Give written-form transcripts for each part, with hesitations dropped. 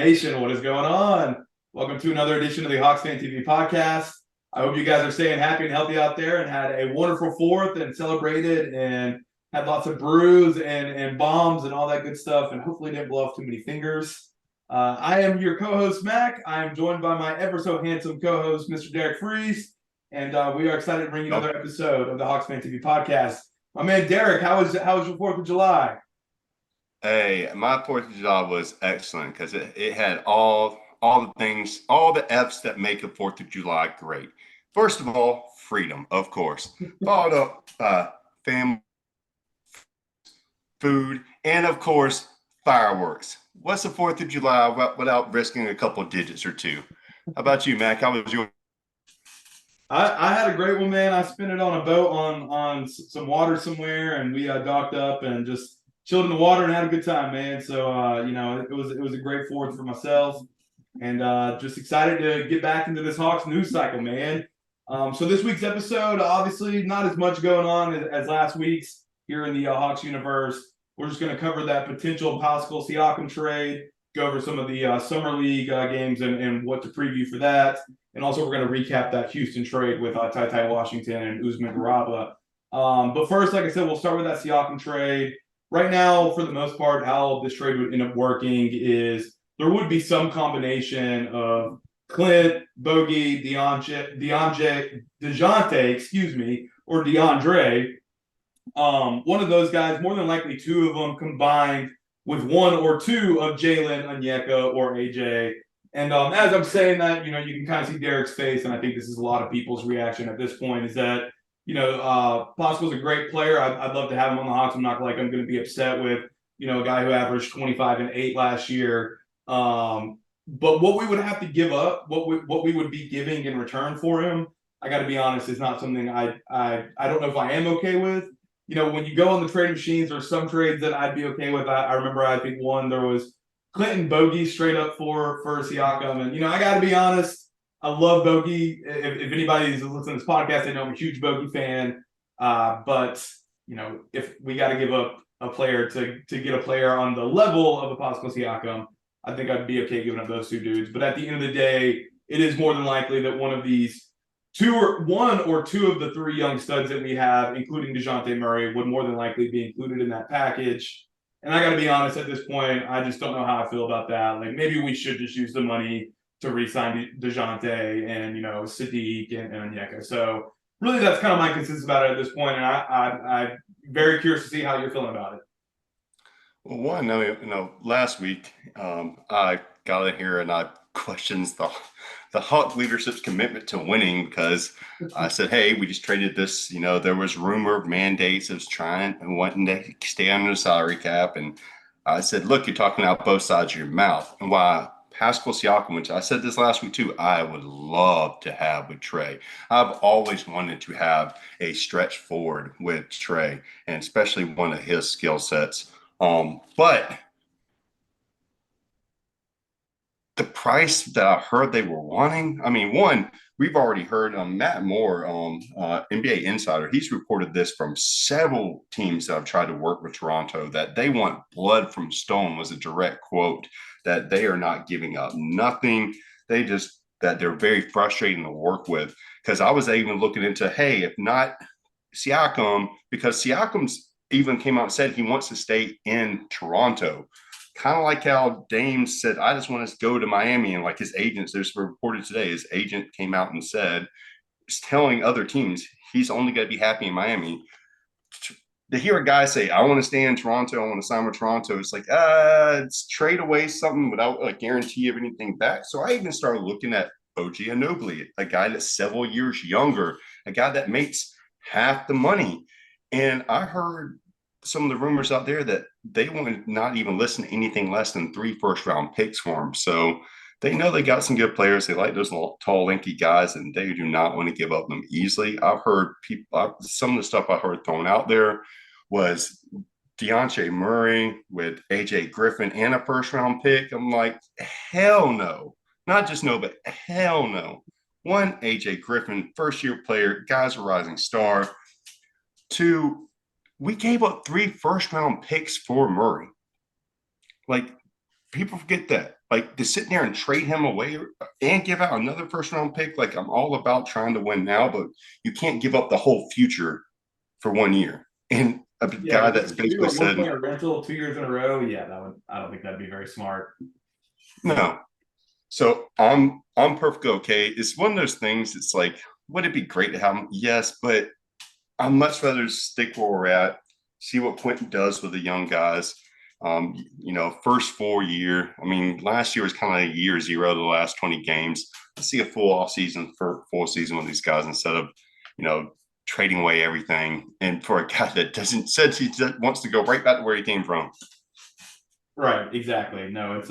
Nation, what is going on? Welcome to another edition of the HawksFanTV podcast. I hope you guys are staying happy and healthy out there and had a wonderful 4th and celebrated and had lots of brews and bombs and all that good stuff, and hopefully didn't blow off too many fingers. I am your co-host, Mac. I am joined by my ever so handsome co-host, Mr. Derek Freeze, and we are excited to bring you another episode of the HawksFanTV podcast. My man Derek, how was your 4th of July? Hey, my 4th of July was excellent because it had all the things, all the F's that make a 4th of July great. First of all, freedom, of course. Followed up by family, food, and of course, fireworks. What's the 4th of July without risking a couple digits or two? How about you, Mac? How was your? I had a great one, man. I spent it on a boat on some water somewhere, and we docked up and just chilled in the water and had a good time, man. So it was a great 4th for myself, and just excited to get back into this Hawks news cycle, man. So this week's episode, obviously not as much going on as last week's here in the Hawks universe. We're just going to cover that potential Pascal Siakam trade, go over some of the summer league games and what to preview for that. And also we're going to recap that Houston trade with TyTy Washington and Usman Garuba. But first, like I said, we'll start with that Siakam trade. Right now, for the most part, how this trade would end up working is there would be some combination of Clint, Bogey, DeJounte, or DeAndre. One of those guys, more than likely 2 of them combined with 1 or 2 of Jalen, Onyeka, or AJ. And as I'm saying that, you can kind of see Derek's face, and I think this is a lot of people's reaction at this point, is that, Pascal's a great player. I'd love to have him on the Hawks. I'm not like I'm going to be upset with, a guy who averaged 25 and 8 last year. But what we would have to give up, what we would be giving in return for him, I got to be honest, is not something I don't know if I am okay with. When you go on the trade machines, there's some trades that I'd be okay with. I remember, I think there was Clinton Bogey straight up for Siakam. And, I got to be honest, I love Bogey. If anybody's listening to this podcast, they know I'm a huge Bogey fan. But, if we got to give up a player to get a player on the level of a Pascal Siakam, I think I'd be okay giving up those 2 dudes. But at the end of the day, it is more than likely that one or two of the 3 young studs that we have, including DeJounte Murray, would more than likely be included in that package. And I got to be honest, at this point, I just don't know how I feel about that. Like, maybe we should just use the money to re-sign DeJounte and, Sadiq and Onyeka. So really, that's kind of my consensus about it at this point. And I'm very curious to see how you're feeling about it. Well, last week I got in here and I questioned the Hawk leadership's commitment to winning because I said, hey, we just traded this. There was rumor of mandates of trying and wanting to stay under the salary cap. And I said, look, you're talking out both sides of your mouth. And why Pascal Siakam, which I said this last week too, I would love to have with Trey. I've always wanted to have a stretch forward with Trey, and especially one of his skill sets. But the price that I heard they were wanting, one, we've already heard Matt Moore, NBA Insider, he's reported this from several teams that have tried to work with Toronto, that they want blood from stone, was a direct quote, that they are not giving up nothing. That they're very frustrating to work with. Because I was even looking into, hey, if not Siakam, because Siakam's even came out and said he wants to stay in Toronto. Kind of like how Dame said, I just want to go to Miami. And like his agents, there's reported today, his agent came out and said, he's telling other teams he's only going to be happy in Miami. To hear a guy say, I want to stay in Toronto, I want to sign with Toronto, it's like, it's trade away something without a guarantee of anything back. So I even started looking at OG Anunoby, a guy that's several years younger, a guy that makes half the money. And I heard some of the rumors out there that they want to not even listen to anything less than 3 first-round picks for him. So they know they got some good players. They like those tall, lanky guys, and they do not want to give up them easily. I've heard some of the stuff I heard thrown out there was DeJounte Murray with AJ Griffin and a first-round pick. I'm like, hell no. Not just no, but hell no. 1, AJ Griffin, first-year player, guy's a rising star. 2, we gave up 3 first-round picks for Murray. Like, people forget that. Like to sit there and trade him away and give out another first round pick. Like I'm all about trying to win now, but you can't give up the whole future for 1 year. And a Yeah, guy that's do basically a one said, player rental 2 years in a row. Yeah, that would. I don't think that'd be very smart. no. So I'm perfectly okay. It's one of those things. It's like, would it be great to have him? Yes, but I'd much rather stick where we're at, see what Quentin does with the young guys. First full year. I mean, last year was kind of a year zero, the last 20 games. Let's see a full off season for full season with these guys instead of, you know, trading away everything. And for a guy that says he wants to go right back to where he came from. Right, exactly. No, it's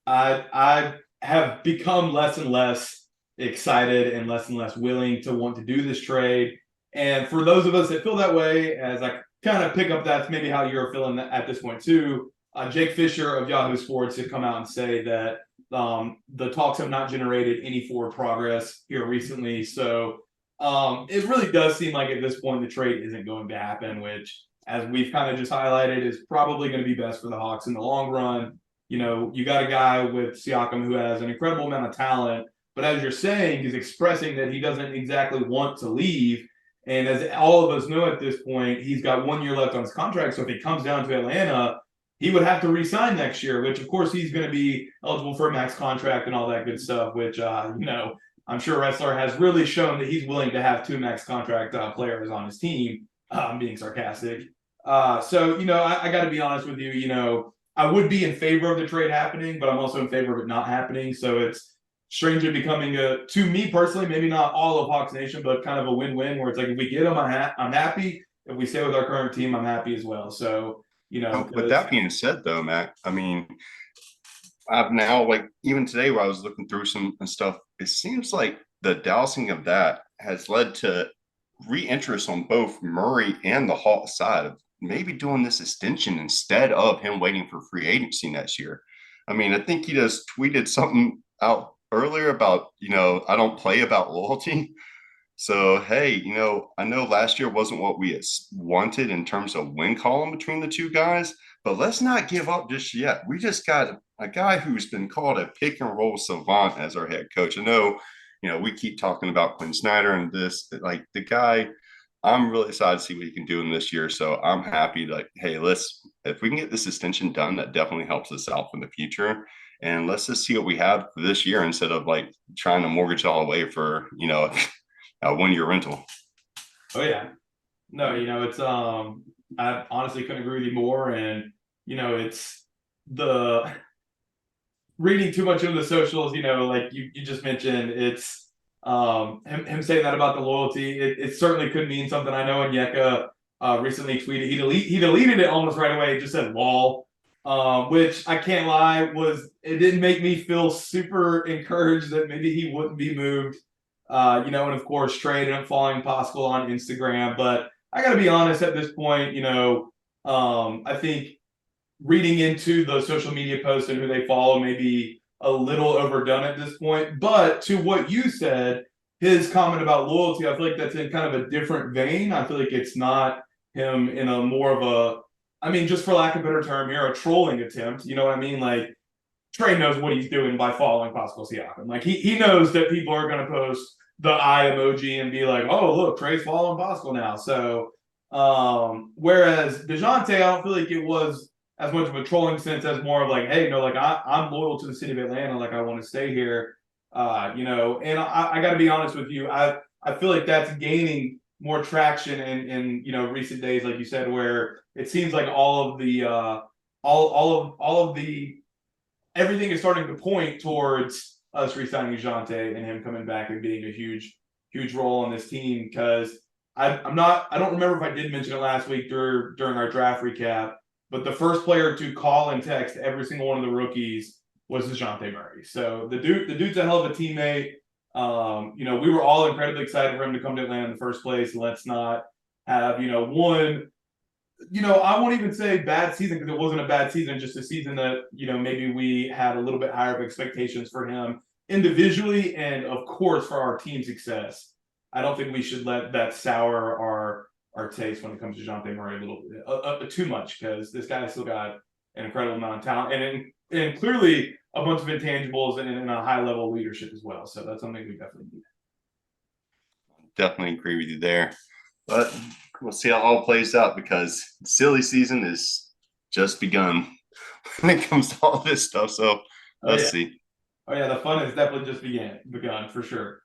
I have become less and less excited and less willing to want to do this trade. And for those of us that feel that way, as I kind of pick up that's maybe how you're feeling at this point too. Jake Fisher of Yahoo Sports had come out and say that the talks have not generated any forward progress here recently. So it really does seem like at this point the trade isn't going to happen, which, as we've kind of just highlighted, is probably going to be best for the Hawks in the long run. You know, you got a guy with Siakam who has an incredible amount of talent, but as you're saying, he's expressing that he doesn't exactly want to leave. And as all of us know at this point, he's got 1 year left on his contract. So if he comes down to Atlanta, he would have to re-sign next year, which of course he's going to be eligible for a max contract and all that good stuff, which, I'm sure Wrestler has really shown that he's willing to have two max contract players on his team. I'm being sarcastic. I got to be honest with you. I would be in favor of the trade happening, but I'm also in favor of it not happening. So it's strangely becoming to me personally, maybe not all of Hawks Nation, but kind of a win-win where it's like if we get him, I'm happy. If we stay with our current team, I'm happy as well. So With that being said, though, Matt, I mean, I've now like even today where I was looking through some stuff, it seems like the dousing of that has led to re-interest on both Murray and the Hawks side of maybe doing this extension instead of him waiting for free agency next year. I mean, I think he just tweeted something out earlier about, I don't play about loyalty. So, hey, I know last year wasn't what we wanted in terms of win column between the two guys, but let's not give up just yet. We just got a guy who's been called a pick and roll savant as our head coach. I know, we keep talking about Quinn Snyder and this, like the guy, I'm really excited to see what he can do in this year. So I'm happy, like, hey, if we can get this extension done, that definitely helps us out for the future. And let's just see what we have for this year instead of like trying to mortgage all away for, a 1 year rental. Oh yeah, no, it's I honestly couldn't agree with you more, and it's the reading too much into the socials. Like you just mentioned, it's him saying that about the loyalty. It certainly could mean something. I know Onyeka recently tweeted he deleted it almost right away. It just said "lol." Which I can't lie it didn't make me feel super encouraged that maybe he wouldn't be moved. And of course, Trey ended up following Pascal on Instagram. But I got to be honest at this point, I think reading into the social media posts and who they follow may be a little overdone at this point. But to what you said, his comment about loyalty, I feel like that's in kind of a different vein. I feel like it's not him in a more of just for lack of a better term here, a trolling attempt. You know what I mean? Like Trey knows what he's doing by following Pascal Siakam. Like he knows that people are going to post the eye emoji and be like, "Oh, look, Trey's following Pascal now." So, whereas DeJounte, I don't feel like it was as much of a trolling sense as more of like, "Hey, no, like I'm loyal to the city of Atlanta. Like I want to stay here." And I got to be honest with you, I feel like that's gaining more traction in recent days, like you said, where it seems like all of the everything is starting to point towards us re-signing Jante and him coming back and being a huge role on this team. Because I don't remember if I did mention it last week during our draft recap, but the first player to call and text every single one of the rookies was DeJounte Murray. So the dude's a hell of a teammate. We were all incredibly excited for him to come to Atlanta in the first place. Let's not have, one I won't even say bad season because it wasn't a bad season, just a season that, maybe we had a little bit higher of expectations for him individually and, of course, for our team success. I don't think we should let that sour our taste when it comes to Jonte Murray a little bit, too much because this guy still got an incredible amount of talent, and clearly a bunch of intangibles and a high level of leadership as well. So that's something we definitely need. Definitely agree with you there. But we'll see how it all plays out because silly season is just begun when it comes to all this stuff. So Oh let's yeah, see. oh yeah, the fun has definitely just begun for sure.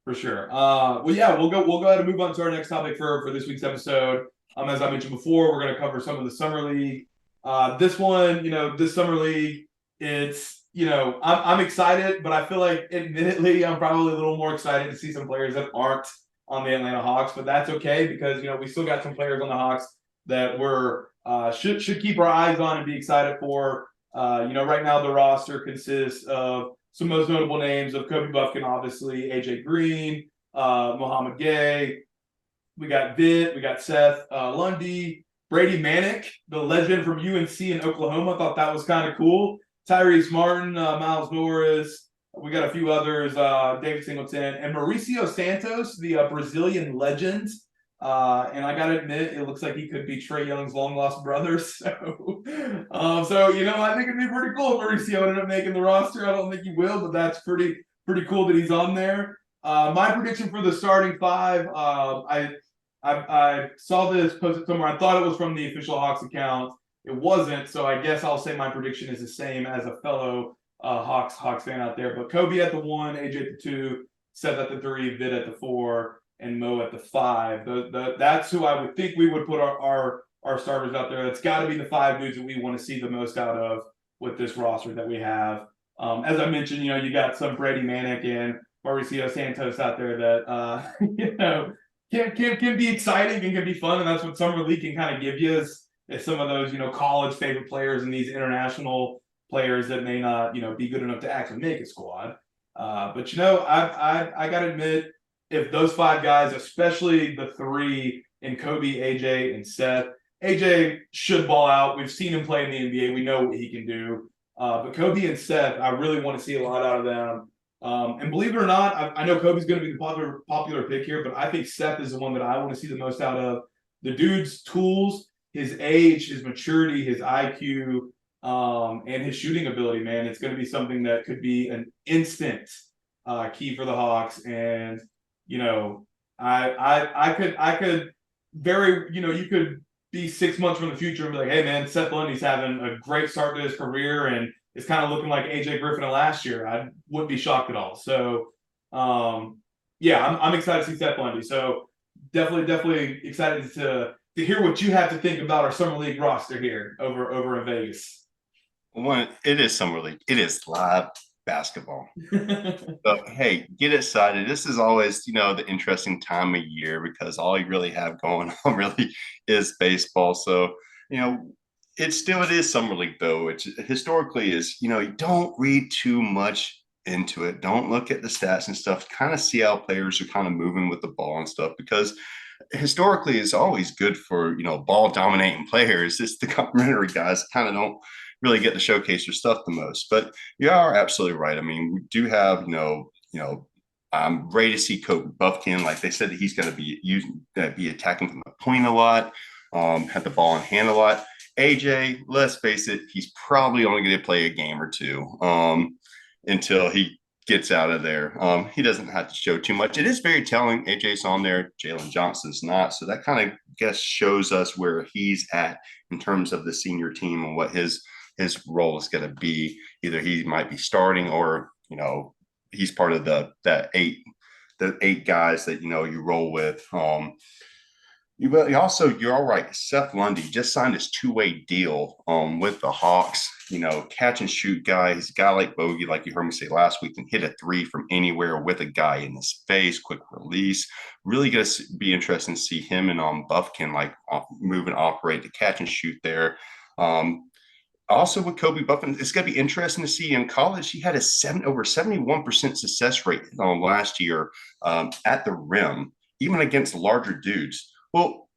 For sure. Well, yeah, we'll go ahead and move on to our next topic for this week's episode. As I mentioned before, we're going to cover some of the summer league. This one, this summer league, it's I'm excited, but I feel like admittedly I'm probably a little more excited to see some players that aren't on the Atlanta Hawks, but that's okay because we still got some players on the Hawks that we're should keep our eyes on and be excited for. Right now the roster consists of some most notable names of Kobe Buffkin, obviously, AJ Green, Mohamed Gay. We got Vitt, we got Seth Lundy, Brady Manick, the legend from UNC in Oklahoma. I thought that was kind of cool. Tyrese Martin, Miles Norris. We got a few others, David Singleton, and Mauricio Santos, the Brazilian legend. And I gotta admit, it looks like he could be Trae Young's long lost brother. So I think it'd be pretty cool if Mauricio ended up making the roster. I don't think he will, but that's pretty cool that he's on there. My prediction for the starting five, I saw this posted somewhere. I thought it was from the official Hawks account. It wasn't, so I guess I'll say my prediction is the same as a fellow Hawks fan out there. But Kobe at the 1, AJ at the 2, Seth at the 3, Vid at the 4, and Mo at the 5. That's who I would think we would put our starters out there. That's got to be the 5 dudes that we want to see the most out of with this roster that we have. As I mentioned, you got some Brady Manick and Mauricio Santos out there that can be exciting and can be fun, and that's what summer league can kind of give you is some of those college favorite players and these international players that may not be good enough to actually make a squad. But I gotta admit, if those 5 guys, especially the 3 in Kobe, AJ, and Seth, AJ should ball out. We've seen him play in the NBA. We know what he can do. But Kobe and Seth, I really want to see a lot out of them. And believe it or not, I know Kobe's going to be the popular pick here, but I think Seth is the one that I want to see the most out of. The dude's tools, his age, his maturity, his IQ, and his shooting ability, man, it's going to be something that could be an instant key for the Hawks. And I could very you could be 6 months from the future and be like, hey man, Seth Lundy's having a great start to his career and it's kind of looking like AJ Griffin of last year. I wouldn't be shocked at all. So yeah, I'm excited to see Seth Lundy. So definitely excited to hear what you have to think about our summer league roster here over in Vegas. One, it is summer league. It is live basketball. But hey, get excited. This is always, the interesting time of year because all you really have going on really is baseball. So, it is summer league though. It's historically is, you don't read too much into it. Don't look at the stats and stuff. Kind of see how players are kind of moving with the ball and stuff because historically it's always good for, ball dominating players. It's the complimentary guys kind of don't really get to showcase their stuff the most. But you are absolutely right. I mean, we do have, I'm ready to see Kobe Buffkin. Like they said, that he's going to be attacking from the point a lot, had the ball in hand a lot. AJ, let's face it, he's probably only going to play a game or two until he gets out of there. He doesn't have to show too much. It is very telling. AJ's on there, Jalen Johnson's not. So that kind of shows us where he's at in terms of the senior team and what his role is going to be. Either he might be starting or he's part of the eight guys that you roll with. You're all right. Seth Lundy just signed his 2-way deal with the Hawks. Catch and shoot guy. He's a guy like Bogey, like you heard me say last week, can hit a 3 from anywhere with a guy in his face, quick release. Really going to be interesting to see him and Buffkin move and operate the catch and shoot there. Also with Kobe Buffkin, it's going to be interesting to see in college. He had over 71% success rate last year at the rim, even against larger dudes. Well,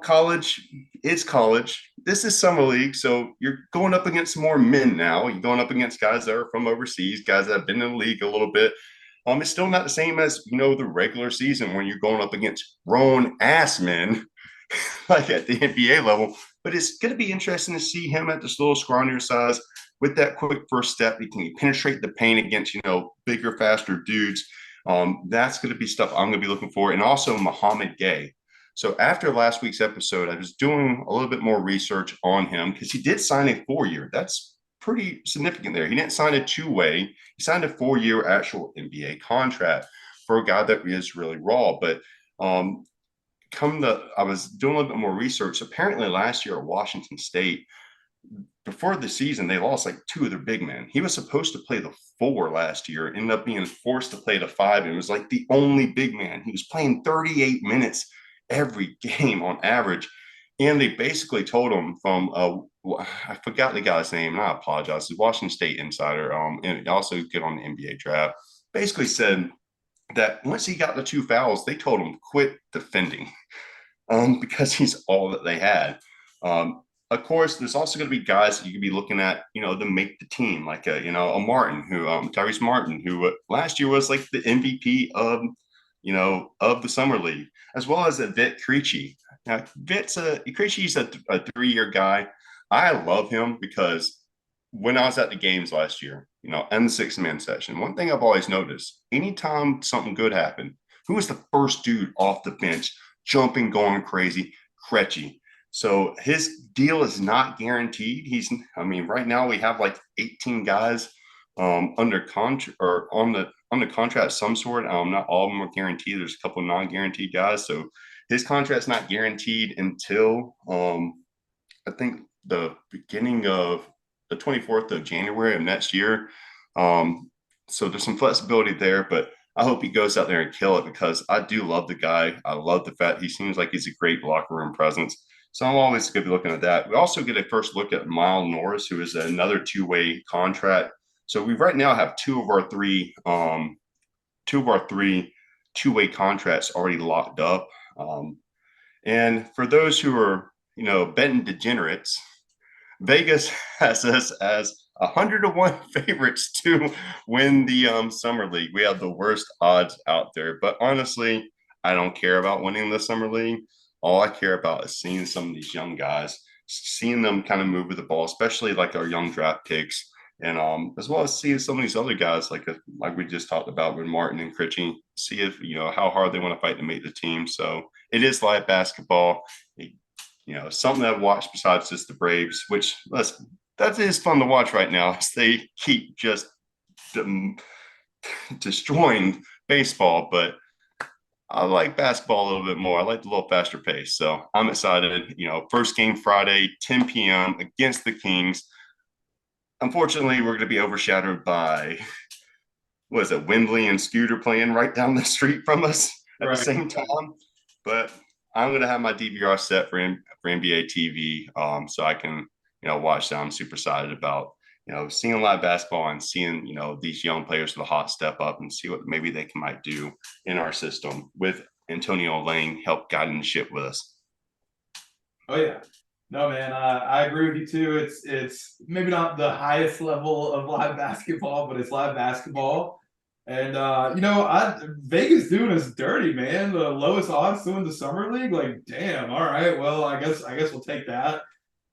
college is college. This is summer league, so you're going up against more men now. You're going up against guys that are from overseas, guys that have been in the league a little bit. It's still not the same as the regular season when you're going up against grown ass men, like at the NBA level, But it's going to be interesting to see him at this little scrawnier size with that quick first step. He can penetrate the paint against, bigger, faster dudes. That's going to be stuff I'm going to be looking for. And also Muhammad Gay. So after last week's episode, I was doing a little bit more research on him because he did sign a 4-year. That's pretty significant there. He didn't sign a two-way. He signed a 4-year actual NBA contract for a guy that is really raw. But I was doing a little bit more research. Apparently last year at Washington State, before the season, they lost like two of their big men. He was supposed to play the 4 last year, ended up being forced to play the 5, and was like the only big man. He was playing 38 minutes every game on average. And they basically told him from, I forgot the guy's name, and I apologize, it's Washington State insider, and also good on the NBA draft, basically said that once he got the 2 fouls, they told him quit defending because he's all that they had. Of course, there's also going to be guys that you could be looking at, to make the team, like a Martin, Tyrese Martin, who last year was like the MVP of the summer league, as well as a Vit Krejci. Now, Krejci's a 3-year guy. I love him because when I was at the games last year, and the 6-man session, one thing I've always noticed: anytime something good happened, who was the first dude off the bench jumping, going crazy? Krejci. So his deal is not guaranteed. Right now we have like 18 guys under contract or on the contract of some sort. Not all of them are guaranteed. There's a couple of non-guaranteed guys. So his contract's not guaranteed until I think the beginning of the 24th of January of next year. So there's some flexibility there, but I hope he goes out there and kill it because I do love the guy. I love the fact he seems like he's a great locker room presence. So I'm always going to be looking at that. We also get a first look at Miles Norris, who is another 2-way contract. So we right now have two of our three 2-way contracts already locked up. And for those who are, betting degenerates, Vegas has us as 100-1 favorites to win the summer league. We have the worst odds out there, but honestly, I don't care about winning the summer league. All I care about is seeing some of these young guys, seeing them kind of move with the ball, especially like our young draft picks, and as well as seeing some of these other guys like we just talked about with Martin and Krejci, see if how hard they want to fight to make the team. So it is live basketball. Something I've watched besides just the Braves, which that is fun to watch right now as they keep just destroying baseball. But I like basketball a little bit more. I like the little faster pace. So I'm excited. First game Friday, 10 p.m. against the Kings. Unfortunately, we're going to be overshadowed by, Wembley and Scooter playing right down the street from us at the same time. But I'm going to have my DVR set for NBA TV so I can, watch that. I'm super excited about, seeing live basketball and seeing, these young players with a hot step up and see what maybe they might do in our system with Antonio Lang help guiding the ship with us. Oh, yeah. No, man, I agree with you too. It's maybe not the highest level of live basketball, but it's live basketball. And Vegas doing us dirty, man. The lowest odds to win the summer league. Like, damn. All right. Well, I guess we'll take that.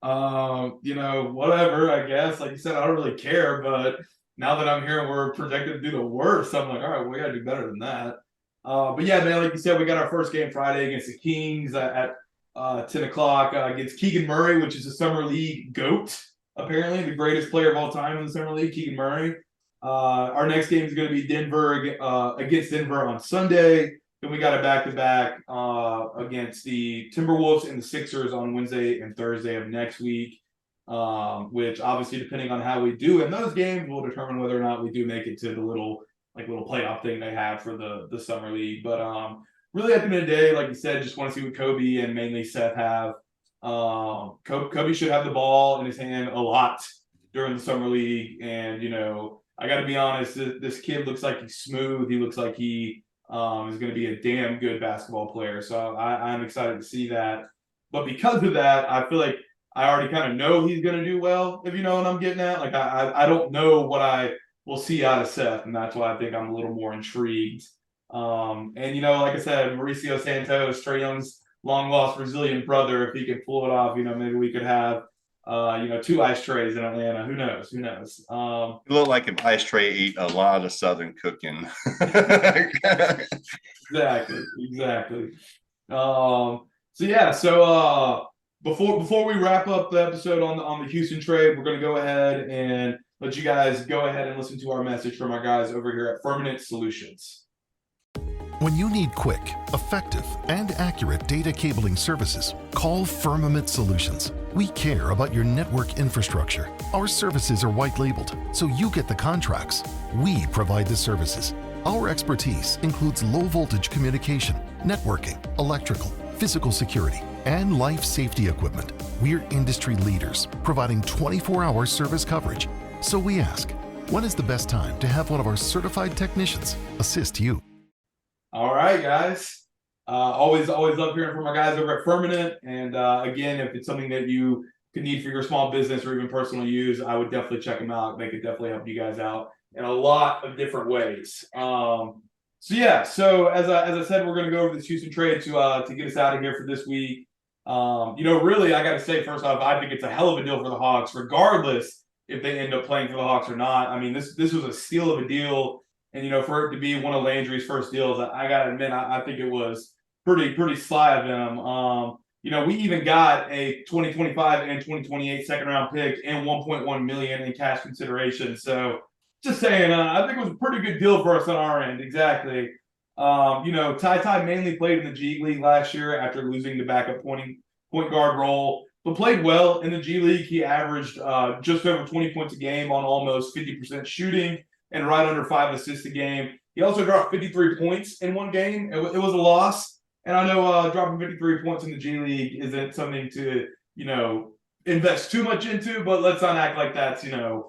Whatever. I guess. Like you said, I don't really care. But now that I'm hearing we're projected to do the worst, I'm like, all right, we gotta do better than that. But yeah, man, like you said, we got our first game Friday against the Kings at 10 o'clock against Keegan Murray, which is the summer league GOAT. Apparently, the greatest player of all time in the summer league, Keegan Murray. Our next game is going to be Denver against Denver on Sunday. Then we got a back-to-back against the Timberwolves and the Sixers on Wednesday and Thursday of next week, which obviously, depending on how we do in those games, will determine whether or not we do make it to the little playoff thing they have for the summer league. But really, at the end of the day, like you said, just want to see what Kobe and mainly Seth have. Kobe should have the ball in his hand a lot during the summer league, and I got to be honest, this kid looks like he's smooth. He looks like he is going to be a damn good basketball player. So I'm excited to see that. But because of that, I feel like I already kind of know he's going to do well, if you know what I'm getting at. Like, I don't know what I will see out of Seth, and that's why I think I'm a little more intrigued. Like I said, Mauricio Santos, Trae Young's long lost Brazilian brother. If he can pull it off, maybe we could have, 2 ice trays in Atlanta. Who knows? Who knows? It looked like if Ice Tray ate a lot of Southern cooking. Exactly, exactly. So before we wrap up the episode on the Houston trade, we're gonna go ahead and let you guys go ahead and listen to our message from our guys over here at Firmament Solutions. When you need quick, effective, and accurate data cabling services, call Firmament Solutions. We care about your network infrastructure. Our services are white labeled, so you get the contracts. We provide the services. Our expertise includes low voltage communication, networking, electrical, physical security, and life safety equipment. We're industry leaders, providing 24-hour service coverage. So we ask, when is the best time to have one of our certified technicians assist you? All right, guys. Always love hearing from our guys over at Firmament. And again, if it's something that you could need for your small business or even personal use, I would definitely check them out. They could definitely help you guys out in a lot of different ways. So as I said, we're going to go over this Houston trade to get us out of here for this week. Really, I got to say, first off, I think it's a hell of a deal for the Hawks, regardless if they end up playing for the Hawks or not. I mean, this was a steal of a deal. And, for it to be one of Landry's first deals, I got to admit, I think it was pretty sly of them. We even got a 2025 and 2028 second round pick and 1.1 million in cash consideration. So just saying, I think it was a pretty good deal for us on our end. Exactly. TyTy mainly played in the G League last year after losing the backup point guard role, but played well in the G League. He averaged just over 20 points a game on almost 50% shooting and right under 5 assists a game. He also dropped 53 points in one game. It was a loss. And I know dropping 53 points in the G League isn't something to, invest too much into, but let's not act like that's, those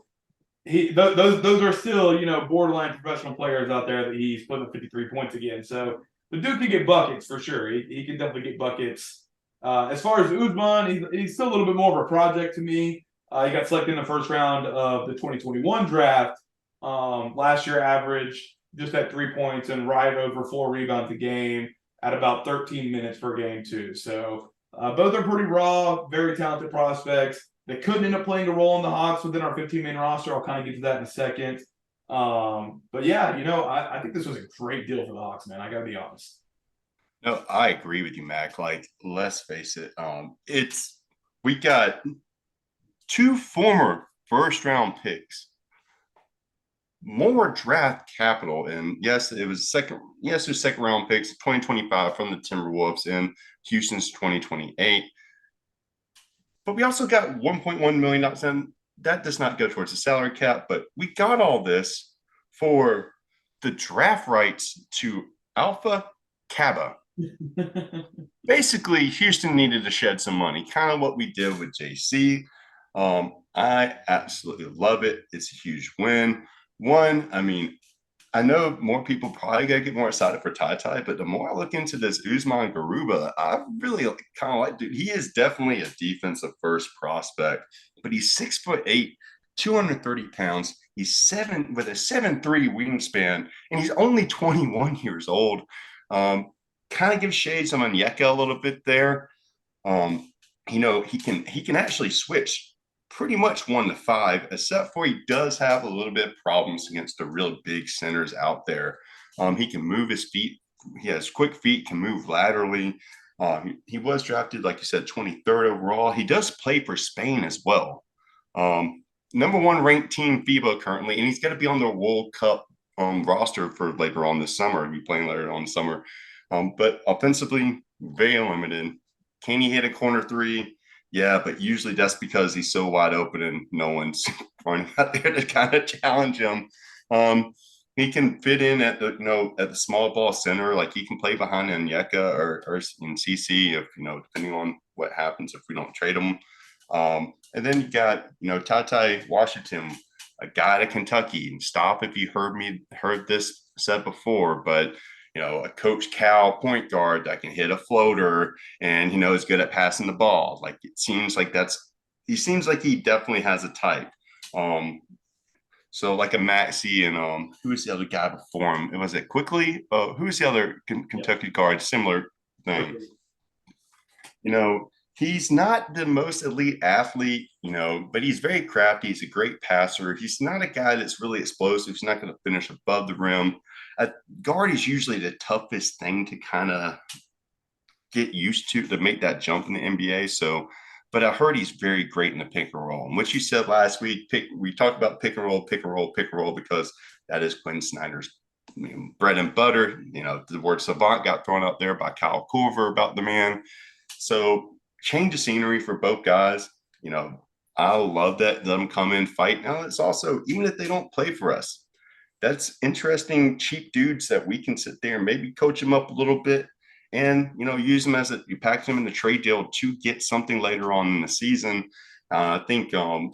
are still, borderline professional players out there that he's putting up 53 points again. So the dude can get buckets for sure. He can definitely get buckets. As far as Usman, he's still a little bit more of a project to me. He got selected in the first round of the 2021 draft. Last year averaged just at 3 points and right over 4 rebounds a game at about 13 minutes per game too. So both are pretty raw, very talented prospects. They couldn't end up playing a role in the Hawks within our 15-man roster. I'll kind of get to that in a second. But yeah, I think this was a great deal for the Hawks, man. I got to be honest. No, I agree with you, Mac. Like, let's face it, we got 2 former first-round picks, more draft capital, and yes, it was second round picks, 2025 from the Timberwolves and Houston's 2028. But we also got $1.1 million, and that does not go towards the salary cap, but we got all this for the draft rights to Alpha Kaba. Basically, Houston needed to shed some money, kind of what we did with JC. I absolutely love it. It's a huge win. One, I mean, I know more people probably going to get more excited for TyTy, but the more I look into this Usman Garuba, I really kind of like, dude, he is definitely a defensive first prospect, but he's 6'8", 230 pounds. He's with a 7'3" wingspan, and he's only 21 years old. Kind of gives shades on Onyeka a little bit there. He can actually switch pretty much 1 to 5, except for he does have a little bit of problems against the real big centers out there. He can move his feet. He has quick feet, can move laterally. He was drafted, like you said, 23rd overall. He does play for Spain as well. Number 1 ranked team FIBA currently, and he's going to be on the World Cup roster for later on this summer. He'll be playing later on the summer. But offensively, very limited. Can he hit a corner 3? Yeah, but usually that's because he's so wide open and no one's running out there to kind of challenge him. He can fit in at the small ball center. Like, he can play behind Onyeka or in CC if depending on what happens if we don't trade him. And then you got TyTy Washington, a guy to Kentucky. Stop if you heard this said before, but a Coach Cal point guard that can hit a floater and, is good at passing the ball. Like, it seems like he seems like he definitely has a type. So like a Maxey and who was the other guy before him? Was it Quickly? Who was the other Kentucky guard? Similar thing. He's not the most elite athlete, but he's very crafty. He's a great passer. He's not a guy that's really explosive. He's not going to finish above the rim. Guard is usually the toughest thing to kind of get used to make that jump in the NBA. So, but I heard he's very great in the pick and roll. And what you said last week, we talked about pick and roll, because that is Quinn Snyder's bread and butter. The word savant got thrown out there by Kyle Korver about the man. So change of scenery for both guys. I love that them come in, fight. Now it's also, even if they don't play for us, that's interesting, cheap dudes that we can sit there and maybe coach them up a little bit and, use them you pack them in the trade deal to get something later on in the season. I think, our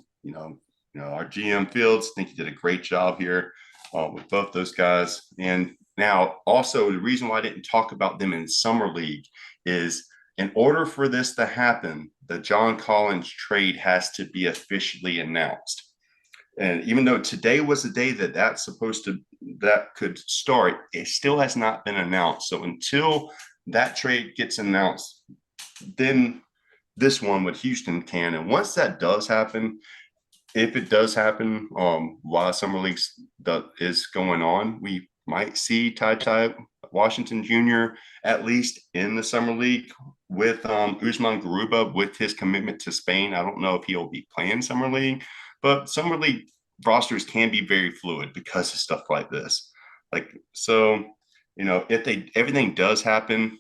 GM Fields, I think he did a great job here with both those guys. And now also the reason why I didn't talk about them in Summer League is in order for this to happen, the John Collins trade has to be officially announced. And even though today was the day that could start, it still has not been announced. So until that trade gets announced, then this one with Houston can. And once that does happen, if it does happen while Summer League is going on, we might see TyTy Washington Jr. at least in the Summer League with Usman Garuba with his commitment to Spain. I don't know if he'll be playing Summer League, but Summer League rosters can be very fluid because of stuff like this. If everything does happen,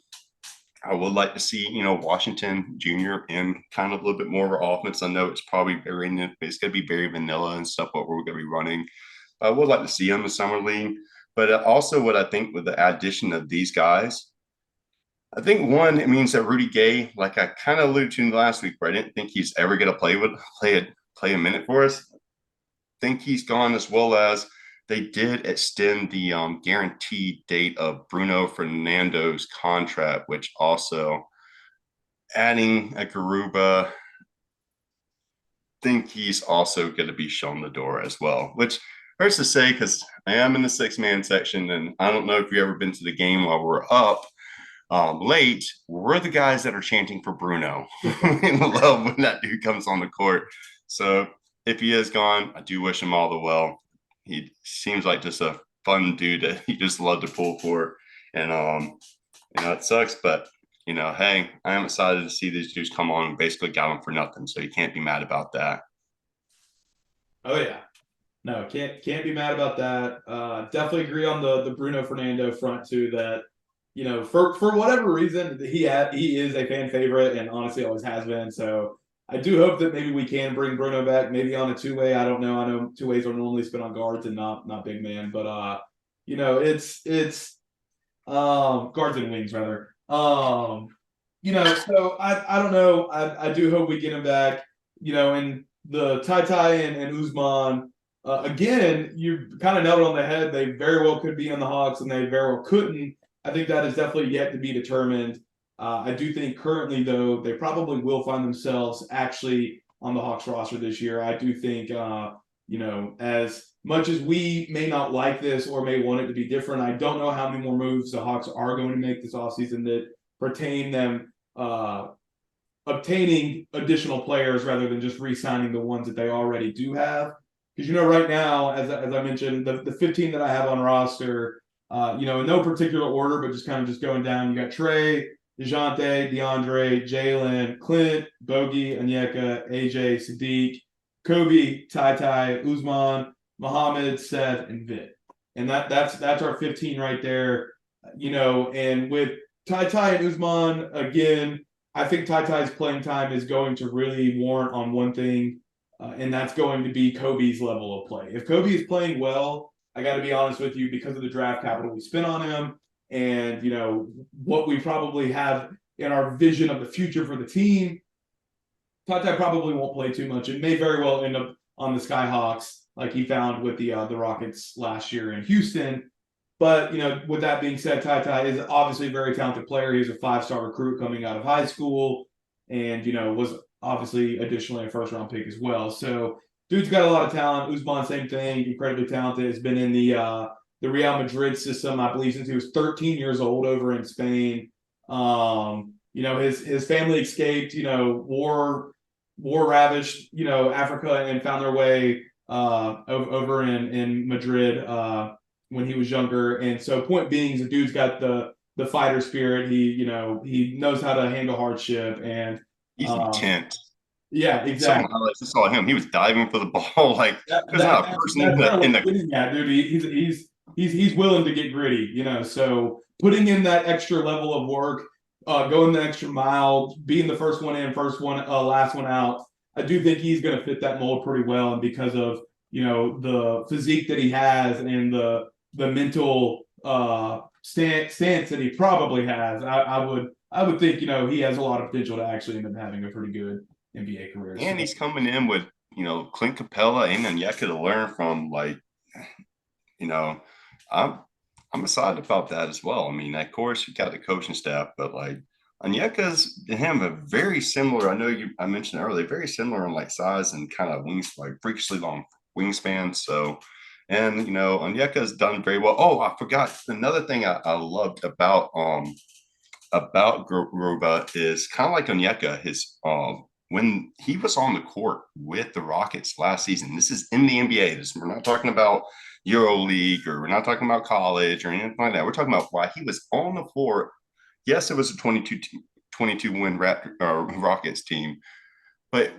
I would like to see, Washington Jr. in kind of a little bit more of our offense. I know it's probably it's going to be very vanilla and stuff, what we're going to be running. I would like to see him in Summer League. But also what I think with the addition of these guys, I think one, it means that Rudy Gay, like I kind of alluded to last week, where I didn't think he's ever going to play a minute for us. I think he's gone, as well as they did extend the guaranteed date of Bruno Fernando's contract, which also adding a Garuba, I think he's also going to be shown the door as well, which hurts to say because I am in the 6-man section, and I don't know if you've ever been to the game while we're up late. We're the guys that are chanting for Bruno. We love when that dude comes on the court. So if he is gone, I do wish him all the well. He seems like just a fun dude that he just loved to pull for. And, it sucks, but, hey, I am excited to see these dudes come on and basically got them for nothing. So you can't be mad about that. Oh, yeah. No, can't be mad about that. Definitely agree on the Bruno Fernando front too. That for whatever reason he is a fan favorite and honestly always has been. So I do hope that maybe we can bring Bruno back, maybe on a 2-way. I don't know. I know 2-ways are normally spent on guards and not big man, but it's guards and wings rather. So I don't know. I do hope we get him back. And the TyTy and Usman. Again, you kind of nailed it on the head. They very well could be on the Hawks, and they very well couldn't. I think that is definitely yet to be determined. I do think currently, though, they probably will find themselves actually on the Hawks roster this year. I do think, as much as we may not like this or may want it to be different, I don't know how many more moves the Hawks are going to make this offseason that pertain them obtaining additional players rather than just re-signing the ones that they already do have. Because, right now, as I mentioned, the 15 that I have on roster, in no particular order, but just going down, you got Trey, DeJounte, DeAndre, Jalen, Clint, Bogey, Onyeka, AJ, Sadiq, Kobe, TyTy, Usman, Muhammad, Seth, and Vit. And that's our 15 right there. And with TyTy and Usman, again, I think TyTy's playing time is going to really warrant on one thing. And that's going to be Kobe's level of play. If Kobe is playing well, I got to be honest with you, because of the draft capital we spent on him and, what we probably have in our vision of the future for the team, TyTy probably won't play too much. It may very well end up on the Skyhawks like he found with the Rockets last year in Houston. But, with that being said, TyTy is obviously a very talented player. He's a 5-star recruit coming out of high school and, was obviously additionally a first-round pick as well. So dude's got a lot of talent. Usman, same thing, incredibly talented. Has been in the Real Madrid system, I believe, since he was 13 years old over in Spain. his family escaped, war ravished, Africa and found their way over in Madrid when he was younger. And so point being, the dude's got the fighter spirit. He knows how to handle hardship, and He's intense. yeah, exactly. Some highlights I saw him. He was diving for the ball like there's not a person in the yeah, dude. He's willing to get gritty, So putting in that extra level of work, going the extra mile, being the first one in, last one out. I do think he's going to fit that mold pretty well, and because of the physique that he has and the mental stance that he probably has, I would think he has a lot of potential to actually end up having a pretty good NBA career. And he's coming in with Clint Capella and Onyeka to learn from. I'm excited about that as well. I mean, of course, you got the coaching staff, but Onyeka's and him are very similar. I know I mentioned earlier, very similar in size and kind of wings, freakishly long wingspan. So, and Onyeka's done very well. Oh, I forgot another thing I loved about Garuba is kind of like Onyeka. His when he was on the court with the Rockets last season, this is in the NBA. We're not talking about EuroLeague, or we're not talking about college or anything like that. We're talking about why he was on the floor. Yes, it was a 22 win Rockets team, but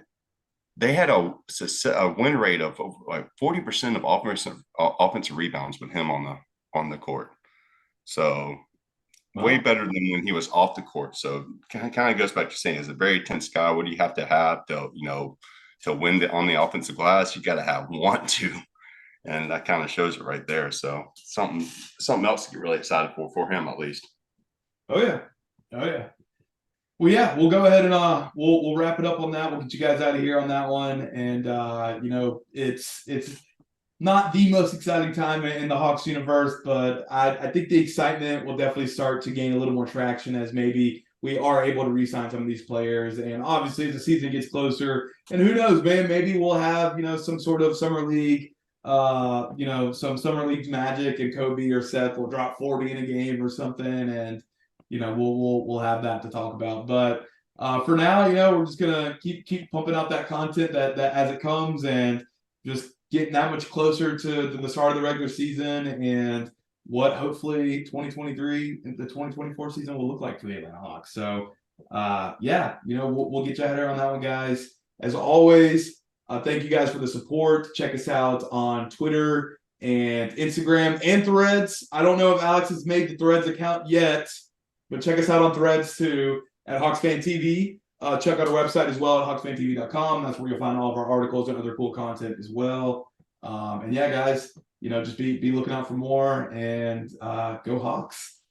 they had a win rate of 40% of offensive rebounds with him on the court. So way better than when he was off the court. So kind of goes back to saying, as a very intense guy, what do you have to to win on the offensive glass? You got to want to. And that kind of shows it right there. So something else to get really excited for him, at least. Oh yeah. Well, yeah, we'll go ahead and we'll wrap it up on that. We'll get you guys out of here on that one. And it's not the most exciting time in the Hawks universe, but I think the excitement will definitely start to gain a little more traction as maybe we are able to re-sign some of these players. And obviously, as the season gets closer, and who knows, man, maybe we'll have some sort of summer league. Some summer league magic, and Kobe or Seth will drop 40 in a game or something, and we'll have that to talk about. But for now, we're just gonna keep pumping out that content that as it comes, and just getting that much closer to the start of the regular season and what hopefully 2023 and the 2024 season will look like for the Atlanta Hawks. So we'll get you out here on that one, guys. As always, thank you guys for the support. Check us out on Twitter and Instagram and Threads. I don't know if Alex has made the Threads account yet, but check us out on Threads too at HawksFanTV. Check out our website as well at HawksFanTV.com. That's where you'll find all of our articles and other cool content as well. And yeah, guys, just be looking out for more, and go Hawks.